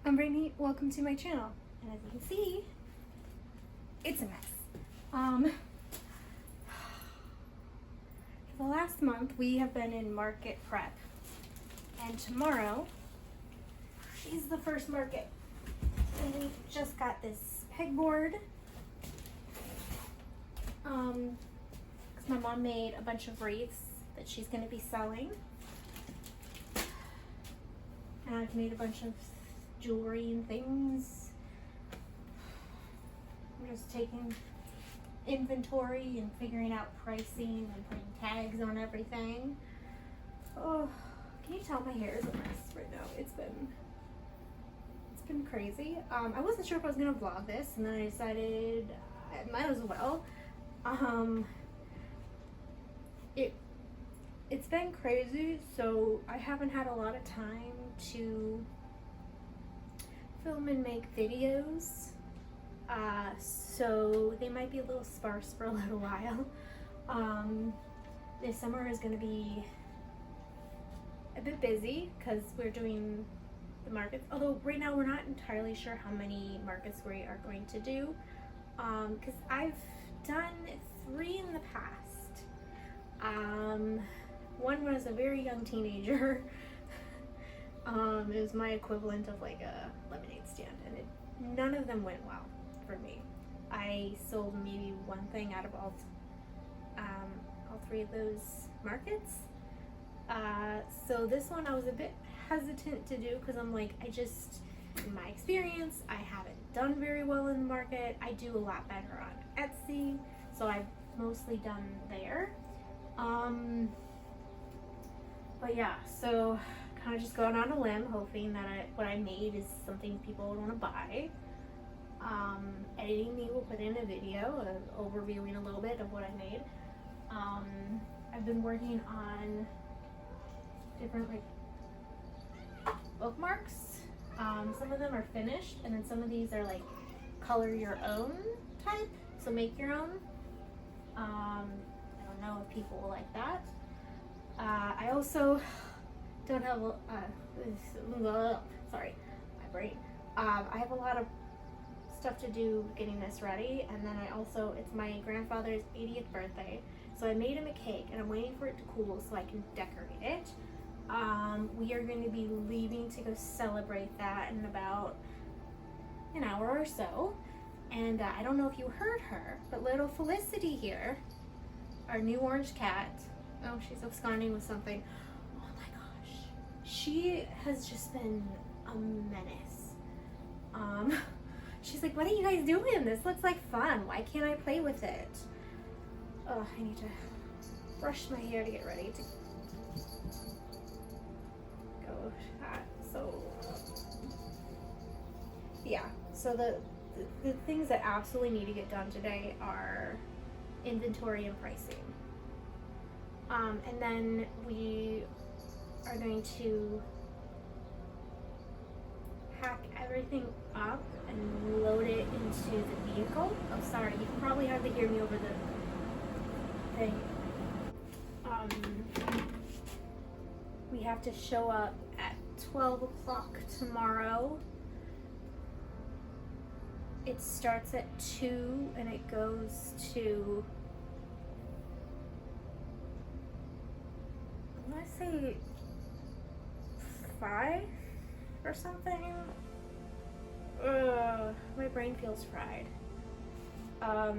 I'm Brittany, welcome to my channel. And as you can see, it's a mess. For the last month we have been in market prep. And tomorrow is the first market. And we just got this pegboard. Because my mom made a bunch of wreaths that she's going to be selling. And I've made a bunch of jewelry and things. I'm just taking inventory and figuring out pricing and putting tags on everything. Oh, can you tell my hair is a mess right now? It's been crazy. I wasn't sure if I was gonna vlog this, and then I decided I might as well. It's been crazy, so I haven't had a lot of time to film and make videos, so they might be a little sparse for a little while. This summer is going to be a bit busy because we're doing the markets, although right now we're not entirely sure how many markets we are going to do, because I've done 3 in the past. One was a very young teenager. It was my equivalent of like a lemonade stand, and none of them went well for me. I sold maybe one thing out of all 3 of those markets. So this one I was a bit hesitant to do because I'm like, in my experience, I haven't done very well in the market. I do a lot better on Etsy, so I've mostly done there. But yeah, so kind of just going on a limb, hoping that what I made is something people would want to buy. Editing me will put in a video overviewing a little bit of what I made. I've been working on different bookmarks. Some of them are finished, and then some of these are like color your own type, so make your own. I don't know if people will like that. I also don't have sorry, my brain. I have a lot of stuff to do getting this ready, and then it's my grandfather's 80th birthday, so I made him a cake and I'm waiting for it to cool so I can decorate it. We are going to be leaving to go celebrate that in about an hour or so, and I don't know if you heard her, but little Felicity here, our new orange cat, oh, she's absconding with something. Oh my gosh, she has just been a menace. She's like, what are you guys doing? This looks like fun. Why can't I play with it? Oh, I need to brush my hair to get ready to go. So the things that absolutely need to get done today are inventory and pricing. And then we are going to pack everything up and load it into the vehicle. Oh, sorry, you can probably hardly hear me over the thing. We have to show up at 12 o'clock tomorrow. It starts at 2 and it goes to, I want to say 5 or something. My brain feels fried. I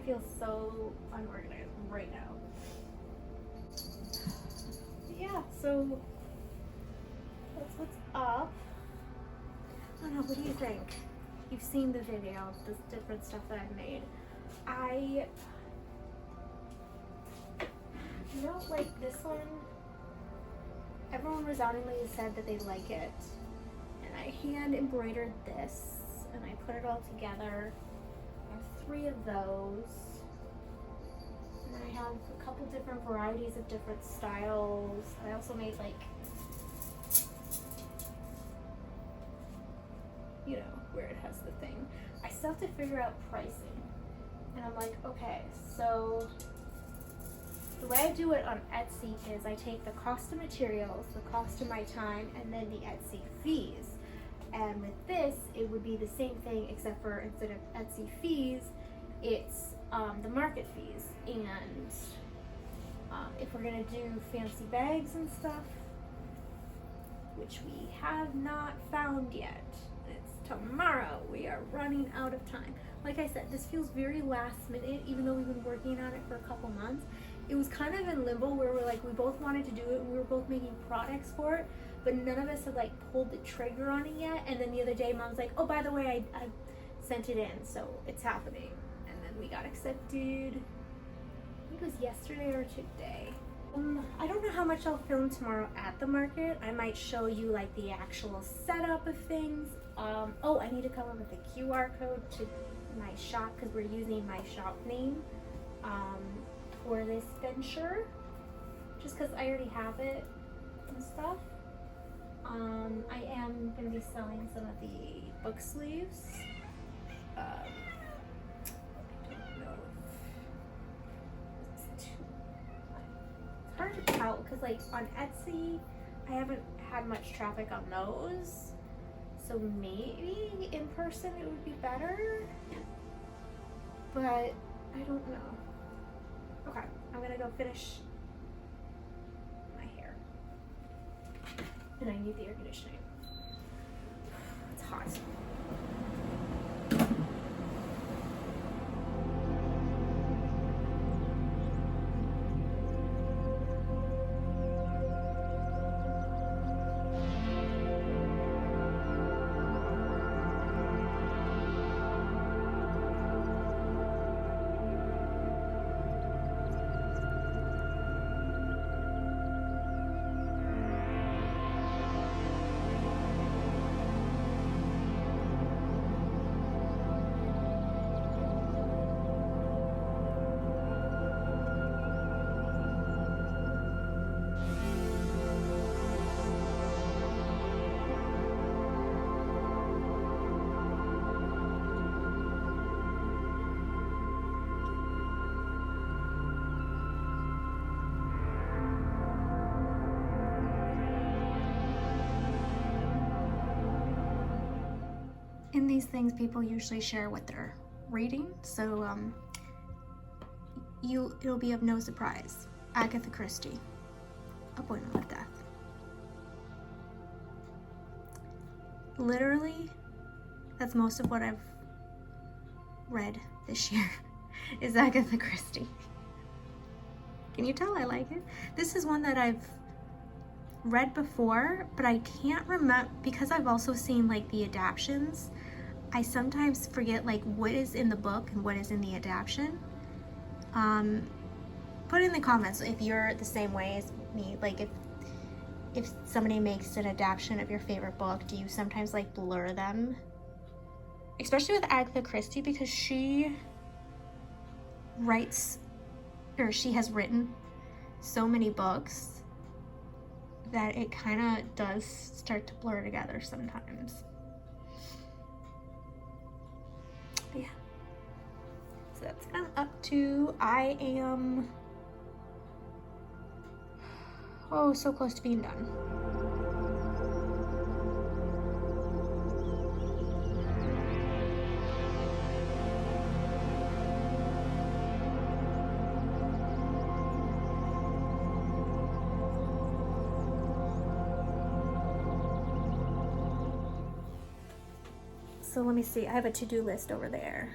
feel so unorganized right now. Yeah, so that's what's up. I don't know, what do you think? You've seen the video of the different stuff that I've made. Like this one, everyone resoundingly said that they like it. And I hand embroidered this, and I put it all together. I have 3 of those. And I have a couple different varieties of different styles. I also made where it has the thing. I still have to figure out pricing. And I'm like, okay, so The way I do it on Etsy is I take the cost of materials, the cost of my time, and then the Etsy fees. And with this, it would be the same thing, except for instead of Etsy fees, it's the market fees. And if we're gonna do fancy bags and stuff, which we have not found yet, it's tomorrow, we are running out of time. Like I said, this feels very last minute, even though we've been working on it for a couple months. It was kind of in limbo where we're like, we both wanted to do it and we were both making products for it, but none of us had like pulled the trigger on it yet. And then the other day Mom's like, oh, by the way, I sent it in, so it's happening. And then we got accepted, I think it was yesterday or today. I don't know how much I'll film tomorrow at the market. I might show you like the actual setup of things. Oh, I need to come up with a QR code to my shop because we're using my shop name for this venture, just because I already have it and stuff. I am going to be selling some of the book sleeves. I don't know if it's too... It's hard to tell because like on Etsy I haven't had much traffic on those, so maybe in person it would be better, but I don't know. Okay, I'm gonna go finish my hair. And I need the air conditioning. It's hot. In these things, people usually share what they're reading, so it'll be of no surprise. Agatha Christie, Appointment with Death. Literally, that's most of what I've read this year is Agatha Christie. Can you tell I like it? This is one that I've read before, but I can't remember because I've also seen like the adaptions. I sometimes forget like what is in the book and what is in the adaption. Put in the comments if you're the same way as me. Like if somebody makes an adaptation of your favorite book, do you sometimes like blur them? Especially with Agatha Christie, because she writes, or she has written so many books that it kind of does start to blur together sometimes. But yeah, so that's what I'm up to. I am so close to being done. So let me see, I have a to-do list over there.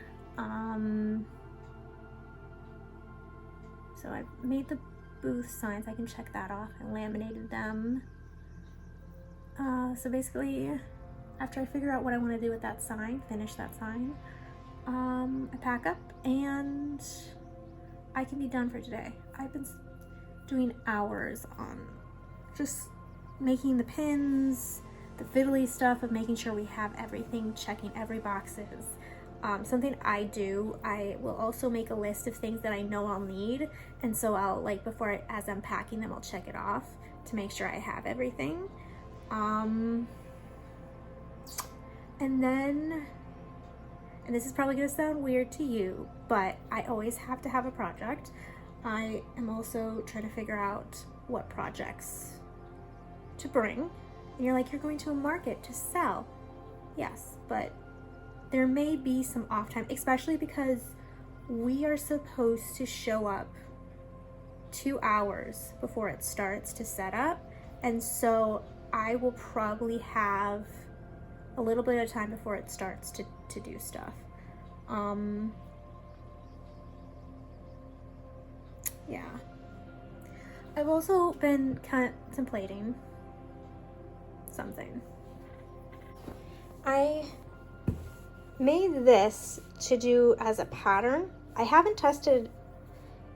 So I made the booth signs, I can check that off. I laminated them. So basically, after I figure out what I want to do with that sign, finish that sign, I pack up and I can be done for today. I've been doing hours on just making the pins, the fiddly stuff of making sure we have everything, checking every boxes. Something I do, I will also make a list of things that I know I'll need, and so I'll, like, as I'm packing them, I'll check it off to make sure I have everything. And then, and this is probably gonna sound weird to you, but I always have to have a project. I am also trying to figure out what projects to bring. And you're like, you're going to a market to sell. Yes, but there may be some off time, especially because we are supposed to show up 2 hours before it starts to set up. And so I will probably have a little bit of time before it starts to do stuff. Yeah. I've also been contemplating something. I made this to do as a pattern. I haven't tested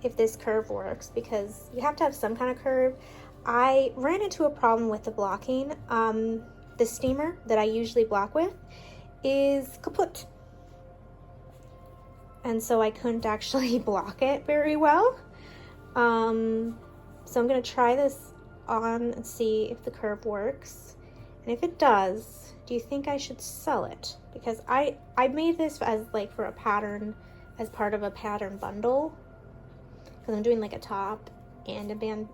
if this curve works because you have to have some kind of curve. I ran into a problem with the blocking. The steamer that I usually block with is kaput. And so I couldn't actually block it very well. So I'm gonna try this on and see if the curve works. And if it does, do you think I should sell it? Because I made this as like for a pattern, as part of a pattern bundle. Because I'm doing like a top and a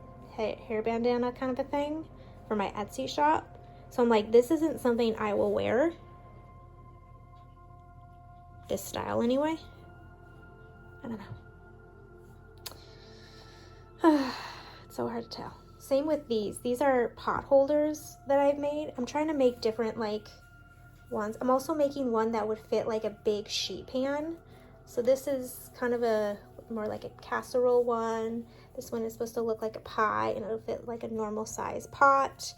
hair bandana kind of a thing for my Etsy shop. So I'm like, this isn't something I will wear. This style anyway. I don't know. It's so hard to tell. Same with these. These are pot holders that I've made. I'm trying to make different like ones. I'm also making one that would fit like a big sheet pan. So this is kind of a more like a casserole one. This one is supposed to look like a pie and it'll fit like a normal size pot.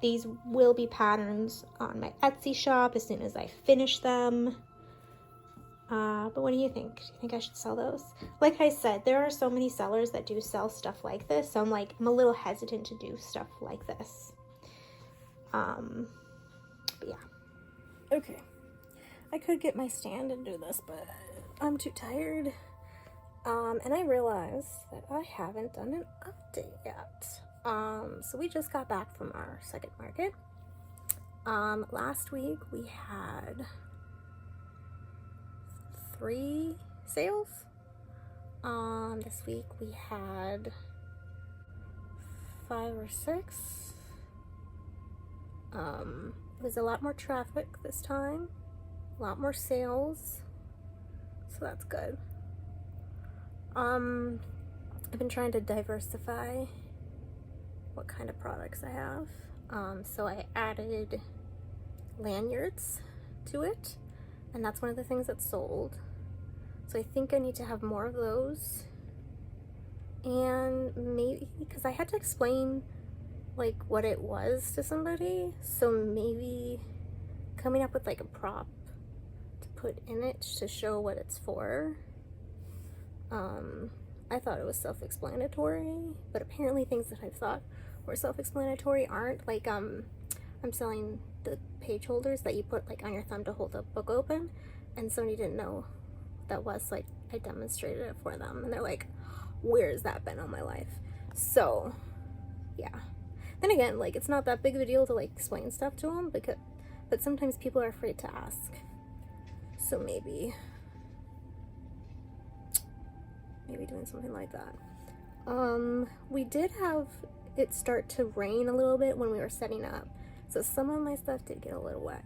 These will be patterns on my Etsy shop as soon as I finish them. But what do you think? Do you think I should sell those? Like I said, there are so many sellers that do sell stuff like this. So I'm a little hesitant to do stuff like this. But yeah. Okay. I could get my stand and do this, but I'm too tired. And I realized that I haven't done an update yet. So we just got back from our second market. Last week we had 3 sales. This week we had 5 or 6. It was a lot more traffic this time, a lot more sales, so that's good. I've been trying to diversify what kind of products I have. So I added lanyards to it, and that's one of the things that's sold. So I think I need to have more of those. And maybe, because I had to explain like what it was to somebody, so maybe coming up with like a prop to put in it to show what it's for. I thought it was self-explanatory, but apparently things that I thought were self-explanatory aren't. Like I'm selling the page holders that you put like on your thumb to hold the book open, and somebody didn't know what that was, so I demonstrated it for them, and they're like, where's that been all my life? So yeah. Then again, like, it's not that big of a deal to like explain stuff to them, but sometimes people are afraid to ask. So maybe doing something like that. We did have it start to rain a little bit when we were setting up, so some of my stuff did get a little wet,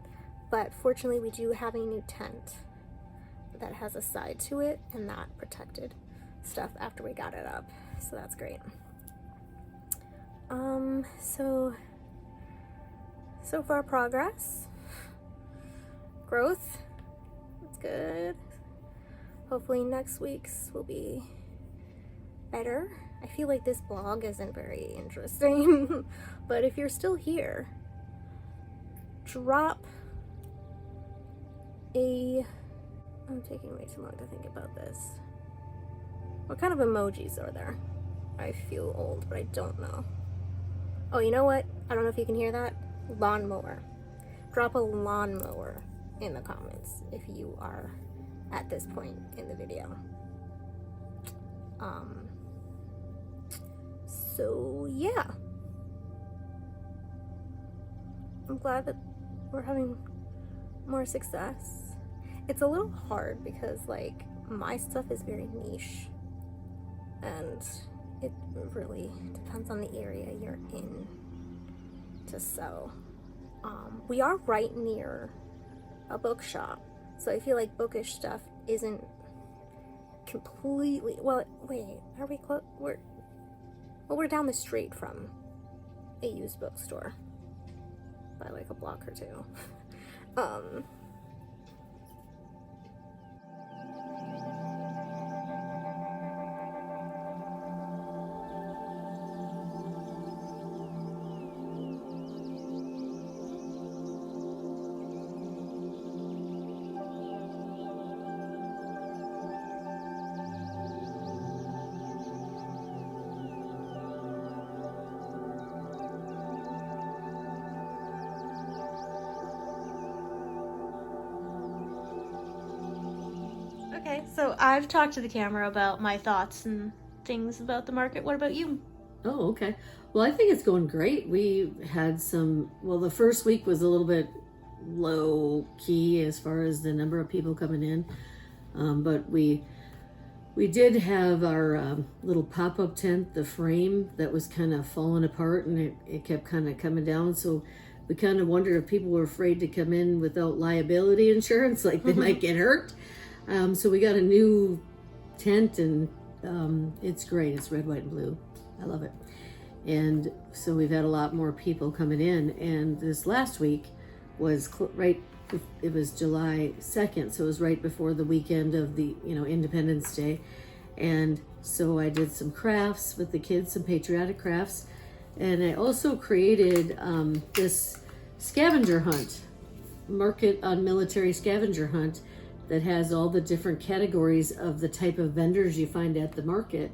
but fortunately we do have a new tent that has a side to it, and that protected stuff after we got it up, so that's great. So far progress, growth, that's good. Hopefully next week's will be better. I feel like this blog isn't very interesting, but if you're still here, drop a... I'm taking way too long to think about this. What kind of emojis are there? I feel old, but I don't know. Oh, you know what? I don't know if you can hear that. Lawnmower. Drop a lawnmower in the comments if you are at this point in the video. So yeah, I'm glad that we're having more success. It's a little hard because like my stuff is very niche, and it really depends on the area you're in to sell. We are right near a bookshop, so I feel like bookish stuff isn't completely, well, wait, are we close? We're down the street from a used bookstore by like a block or two. Okay, so I've talked to the camera about my thoughts and things about the market. What about you? Oh, okay. Well, I think it's going great. We had the first week was a little bit low key as far as the number of people coming in. But we did have our little pop-up tent, the frame that was kind of falling apart, and it kept kind of coming down. So we kind of wondered if people were afraid to come in without liability insurance, like they might get hurt. So we got a new tent, and it's great. It's red, white, and blue. I love it. And so we've had a lot more people coming in. And this last week was it was July 2nd, so it was right before the weekend of the Independence Day. And so I did some crafts with the kids, some patriotic crafts, and I also created this scavenger hunt, market on military scavenger hunt, that has all the different categories of the type of vendors you find at the market.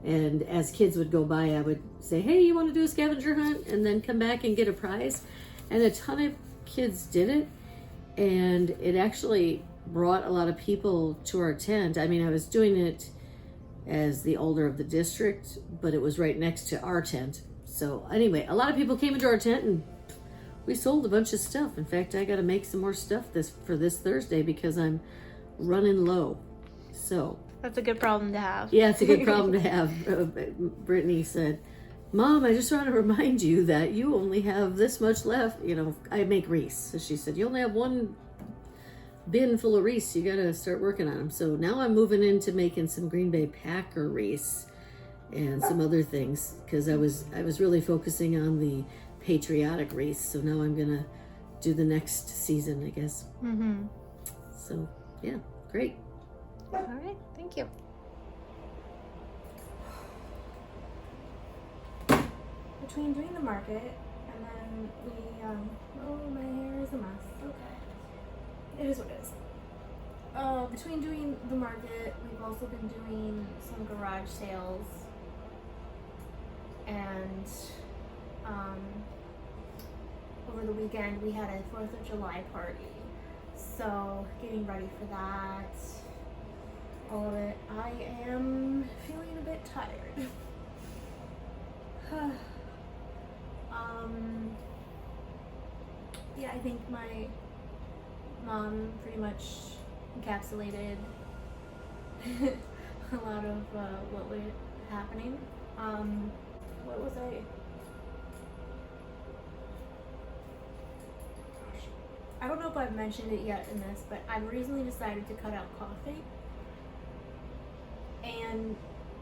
And as kids would go by, I would say, hey, you want to do a scavenger hunt? And then come back and get a prize. And a ton of kids did it. And it actually brought a lot of people to our tent. I mean, I was doing it as the older of the district, but it was right next to our tent. So anyway, a lot of people came into our tent, and we sold a bunch of stuff. In fact, I got to make some more stuff for this Thursday because I'm running low. So That's a good problem to have. yeah, it's a good problem to have. Brittany said, Mom, I just want to remind you that you only have this much left. I make wreaths. So she said, you only have one bin full of wreaths. You got to start working on them. So now I'm moving into making some Green Bay Packer wreaths and some other things, because I was really focusing on the patriotic wreaths. So now I'm going to do the next season, I guess. Mm-hmm. So yeah, great. All right, thank you. Between doing the market and then my hair is a mess. Okay. It is what it is. Between doing the market, we've also been doing some garage sales, and over the weekend we had a 4th of July party. So getting ready for that, all of it. I am feeling a bit tired. Yeah, I think my mom pretty much encapsulated a lot of what was happening. What was I? I don't know if I've mentioned it yet in this, but I've recently decided to cut out coffee. And,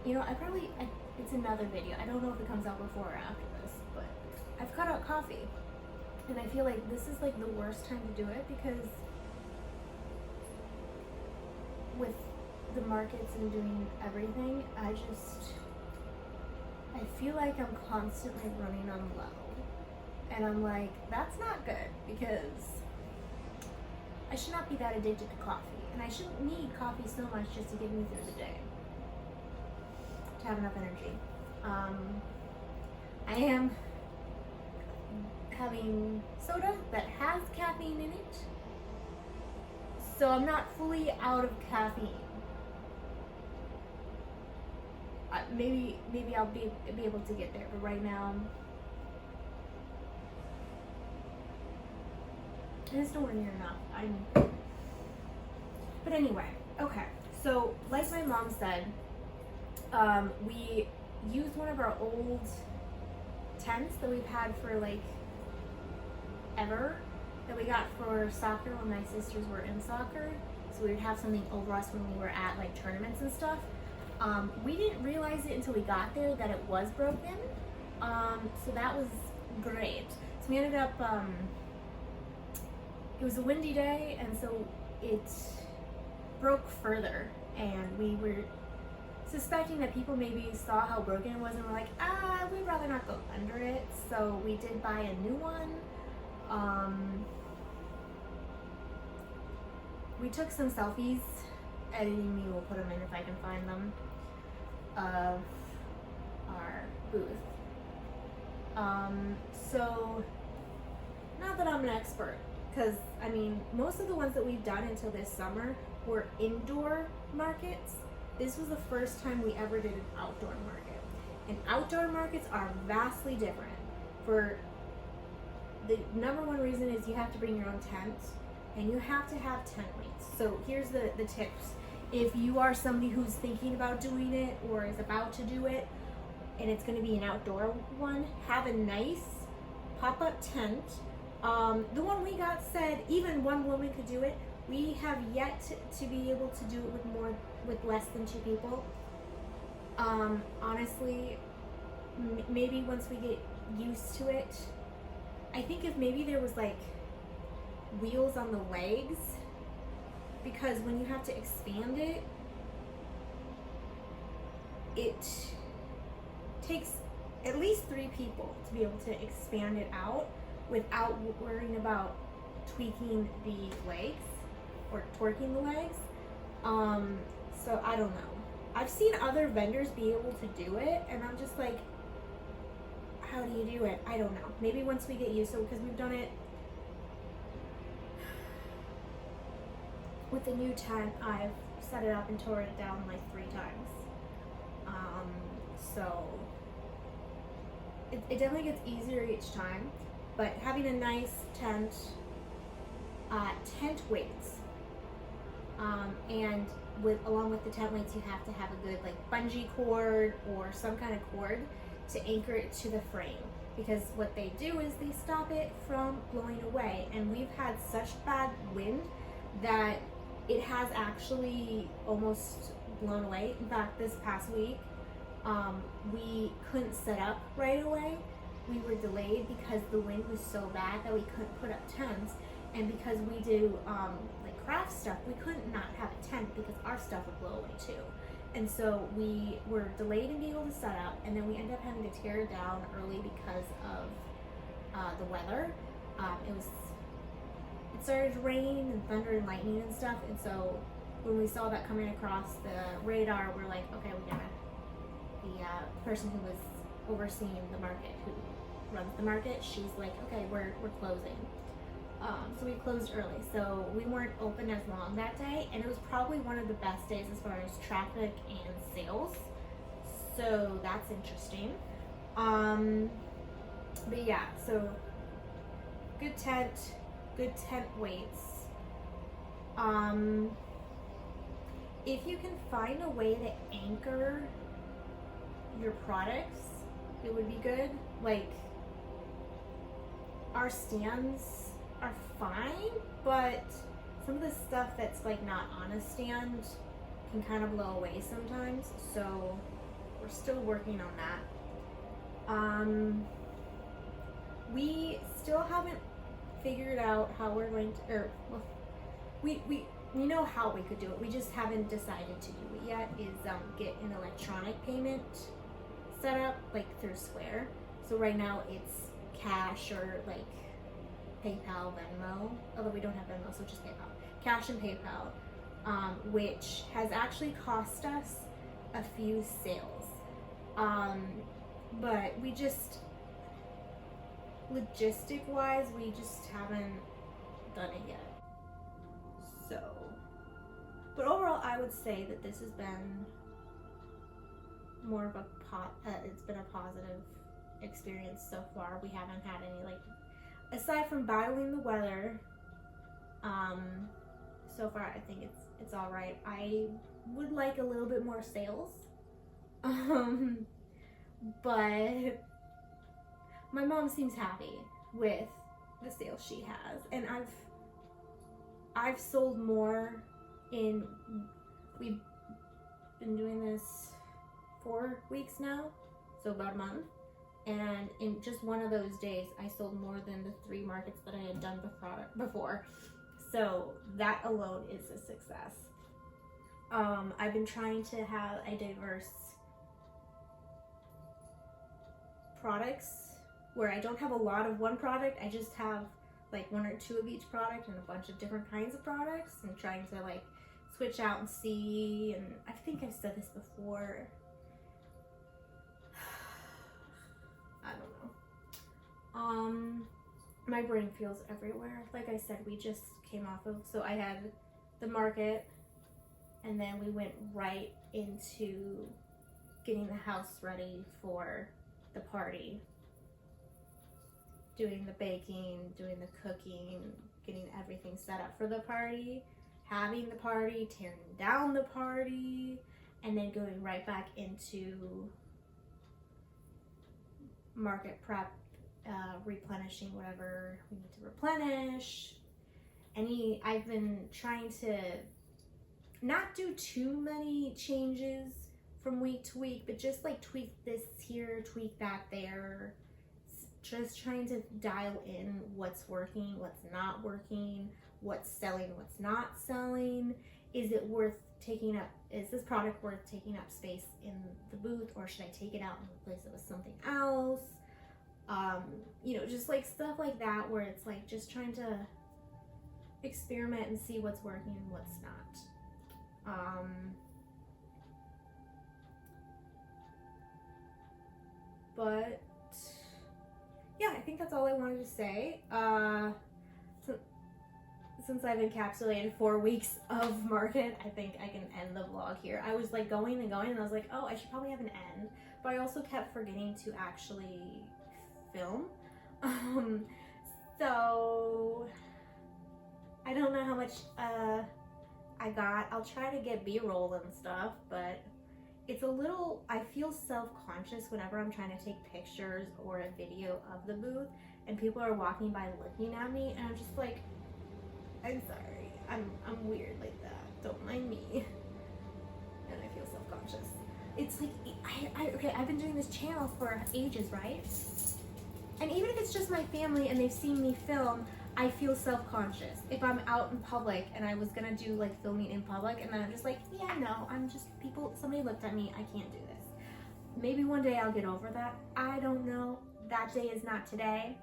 it's another video. I don't know if it comes out before or after this, but I've cut out coffee. And I feel like this is like the worst time to do it, because with the markets and doing everything, I feel like I'm constantly running on low. And I'm like, that's not good, because I should not be that addicted to coffee. And I shouldn't need coffee so much just to get me through the day, to have enough energy. I am having soda that has caffeine in it, so I'm not fully out of caffeine. Maybe I'll be able to get there, but right now it's nowhere near enough. But anyway, okay. So, like my mom said, we used one of our old tents that we've had for like ever, that we got for soccer when my sisters were in soccer. So we would have something over us when we were at like tournaments and stuff. We didn't realize it until we got there that it was broken. So that was great. So we ended up, it was a windy day, and so it broke further, and we were suspecting that people maybe saw how broken it was and were like, we'd rather not go under it. So we did buy a new one. We took some selfies. Editing me will put them in if I can find them, of our booth. So not that I'm an expert, because I mean most of the ones that we've done until this summer were indoor markets. This was the first time we ever did an outdoor market, and outdoor markets are vastly different. For the number one reason is you have to bring your own tent, and you have to have tent weights. So here's the tips. If you are somebody who's thinking about doing it or is about to do it, and it's going to be an outdoor one, have a nice pop-up tent. The one we got said even one woman could do it. We have yet to be able to do it with less than 2 people. Honestly, maybe once we get used to it, I think if maybe there was like wheels on the legs, because when you have to expand it, it takes at least 3 people to be able to expand it out without worrying about tweaking the legs or torquing the legs. So I don't know. I've seen other vendors be able to do it, and I'm just like, how do you do it? I don't know. Maybe once we get used to it, because we've done it with the new tent. I've set it up and tore it down like 3 times. So it definitely gets easier each time, but having a nice tent, tent weights, and along with the tent weights, you have to have a good like bungee cord or some kind of cord to anchor it to the frame, because what they do is they stop it from blowing away, and we've had such bad wind that it has actually almost blown away. In fact, this past week, we couldn't set up right away. We were delayed because the wind was so bad that we couldn't put up tents, and because we do like craft stuff, we couldn't not have a tent because our stuff would blow away too. And so we were delayed in being able to set up, and then we ended up having to tear it down early because of the weather. It started to rain and thunder and lightning and stuff, and so when we saw that coming across the radar, we're like, okay, we gotta. The person who was overseeing the market, who runs the market, she's like, okay, we're closing. So we closed early, so we weren't open as long that day, and it was probably one of the best days as far as traffic and sales. So that's interesting. But yeah, so good tent weights. If you can find a way to anchor your products, it would be good. Like, our stands are fine, but some of the stuff that's like not on a stand can kind of blow away sometimes, so we're still working on that. We still haven't figured out how we're going to, or well, we know how we could do it, we just haven't decided to do it yet, is get an electronic payment set up, like through Square. So right now it's cash or like PayPal, Venmo, although we don't have Venmo, so just PayPal. Cash and PayPal, which has actually cost us a few sales. But we just, logistic-wise, we just haven't done it yet. So, but overall, I would say that this has been more of a it's been a positive experience so far. We haven't had any, like, aside from battling the weather, so far I think it's all right. I would like a little bit more sales. But my mom seems happy with the sales she has, and I've sold more in, we've been doing this 4 weeks now, so about a month, and in just one of those days I sold more than the 3 markets that I had done before. So that alone is a success. I've been trying to have a diverse products where I don't have a lot of one product. I just have like 1 or 2 of each product and a bunch of different kinds of products, and trying to like switch out and see. And I think I've said this before. I don't know. My brain feels everywhere. Like I said, we just came off of, so I had the market, and then we went right into getting the house ready for the party. Doing the baking, doing the cooking, getting everything set up for the party, having the party, tearing down the party, and then going right back into market prep, replenishing whatever we need to replenish. I've been trying to not do too many changes from week to week, but just like tweak this here, tweak that there. Just trying to dial in what's working, what's not working, what's selling, what's not selling. Is this product worth taking up space in the booth, or should I take it out and replace it with something else? Just like stuff like that, where it's like just trying to experiment and see what's working and what's not. But yeah, I think that's all I wanted to say. Since I've encapsulated 4 weeks of market, I think I can end the vlog here. I was like going and going, and I was like, oh, I should probably have an end. But I also kept forgetting to actually film. So I don't know how much I got. I'll try to get B-roll and stuff, but it's a little, I feel self-conscious whenever I'm trying to take pictures or a video of the booth and people are walking by looking at me, and I'm just like, I'm sorry, I'm weird like that, don't mind me. And I feel self-conscious. It's like, okay, I've been doing this channel for ages, right? And even if it's just my family and they've seen me film, I feel self-conscious. If I'm out in public and I was gonna do like filming in public, and then I'm just like, yeah, no, somebody looked at me, I can't do this. Maybe one day I'll get over that. I don't know. That day is not today.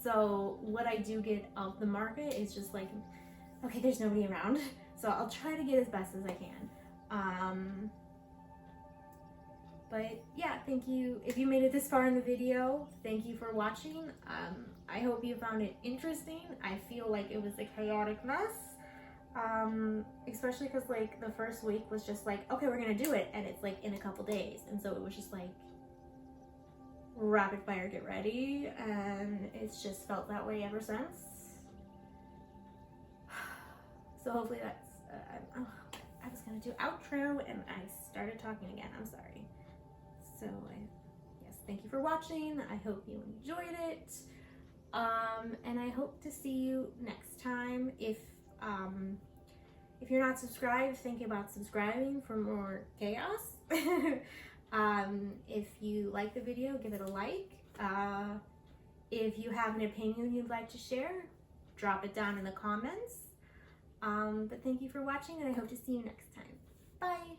So what I do get of the market is just like, okay, there's nobody around. So I'll try to get as best as I can. But yeah, thank you. If you made it this far in the video, thank you for watching. I hope you found it interesting. I feel like it was a chaotic mess. Especially because like the first week was just like, okay, we're gonna do it, and it's like in a couple days, and so it was just like rapid fire, get ready, and it's just felt that way ever since. So hopefully that's I was gonna do outro and I started talking again. I'm sorry. So yes, thank you for watching. I hope you enjoyed it, and I hope to see you next time. If you're not subscribed, think about subscribing for more chaos. If you like the video, give it a like. If you have an opinion you'd like to share, drop it down in the comments. But thank you for watching, and I hope to see you next time. Bye!